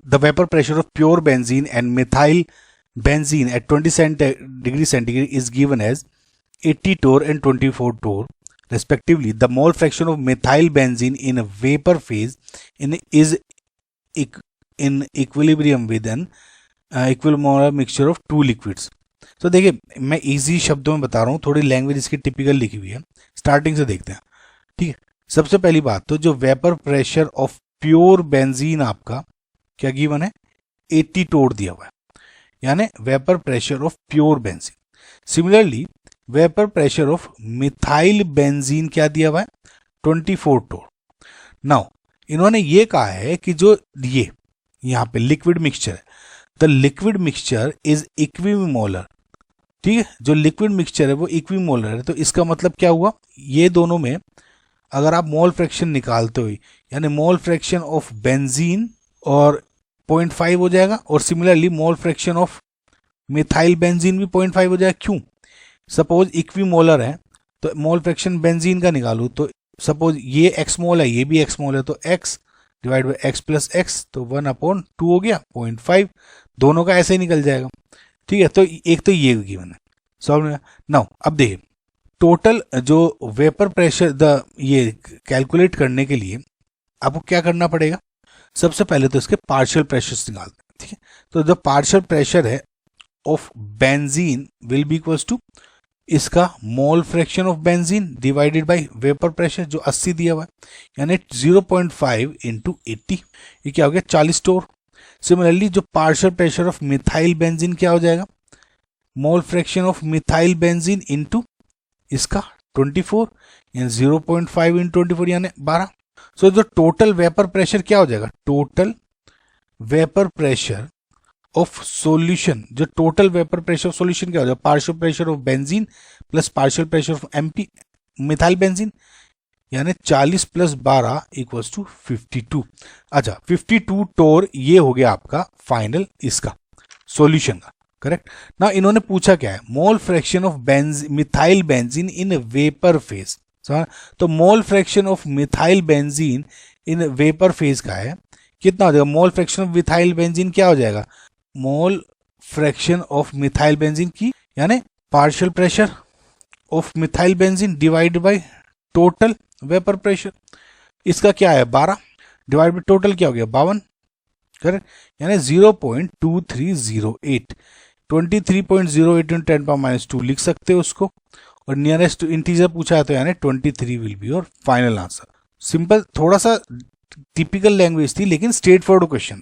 the vapor pressure of pure benzene and methyl benzene at 20 degree centigrade is given as 80 torr and 24 torr respectively. The mole fraction of methyl benzene in a vapor phase is in equilibrium with an equimolar mixture of two liquids. तो देखिए मैं easy शब्दों में बता रहा हूँ, थोड़ी language इसकी टिपिकल लिखी हुई है, स्टार्टिंग से देखते हैं। ठीक है, सबसे पहली बात तो जो vapour pressure of pure benzene आपका क्या गिवन है, 80 टोर दिया हुआ है, यानी vapour pressure of pure benzene. Similarly vapour pressure of methyl benzene क्या दिया हुआ है, 24 टोर। नाउ इन्होंने ये कहा है कि जो ये यहाँ पे लिक्विड मिक्सचर है, the liquid mixture is equimolar. ठीक है, जो लिक्विड मिक्सचर है वो इक्विमोलर है, तो इसका मतलब क्या हुआ, ये दोनों में अगर आप मोल फ्रैक्शन निकालते हो, यानी मोल फ्रैक्शन ऑफ बेंजीन और 0.5 हो जाएगा, और similarly mole fraction of methyl benzene भी 0.5 हो जाएगा। क्यों, सपोज इक्विमोलर है तो मोल फ्रैक्शन बेंजीन का निकालूं, तो सपोज ये एक्स मोल है, ये भी एक्स मोल है, तो x divide by x plus x, तो 1/2 हो गया 0.5, दोनों का ऐसे ही निकल जाएगा। ठीक है, तो एक तो ये गिवन है, सॉल्व। नाउ अब देखिए टोटल जो वेपर प्रेशर ये कैलकुलेट करने के लिए आपको क्या करना पड़ेगा, सबसे पहले तो इसके पार्शियल प्रेशर्स निकालते हैं। ठीक है, तो जो पार्शियल प्रेशर है of benzene will be equals to इसका mole fraction of benzene divided by vapour pressure जो 80 दिया हुआ है, यानी 0.5 इंटू 80, ये क्या हो गया 40 टोर। सिमिलरली जो partial pressure of methyl benzene क्या हो जाएगा, mole fraction of methyl benzene into इसका 24, यानी 0.5 इंटू 24 यानी 12। सो जो टोटल वेपर प्रेशर क्या हो जाएगा, total vapour pressure of solution, जो total vapour pressure of solution क्या हो जाएगा, partial pressure of benzene plus partial pressure of MP methyl benzene, यानी 40 प्लस 12 इक्वल्स टू 52। अच्छा 52 टोर ये हो गया आपका फाइनल इसका सॉल्यूशन का, करेक्ट। ना इन्होंने पूछा क्या है, mole fraction of methyl benzene in vapour phase. तो mole fraction of methyl benzene in vapour phase का है, कितना हो जाएगा, mole fraction of methyl benzene क्या हो जाएगा, mole fraction of methyl benzene की यानी partial pressure of methyl benzene divide by total vapour pressure, इसका क्या है 12 डिवाइड बाय टोटल क्या हो गया 52, करेक्ट, यानी 0.2308, 23.08 × 10⁻² लिख सकते हो उसको, और नियरेस्ट इंटीजर पूछा है तो यानी 23 will be your final answer. Simple, थोड़ा सा टिपिकल लैंग्वेज थी लेकिन स्ट्रेट फॉरवर्ड क्वेश्चन था।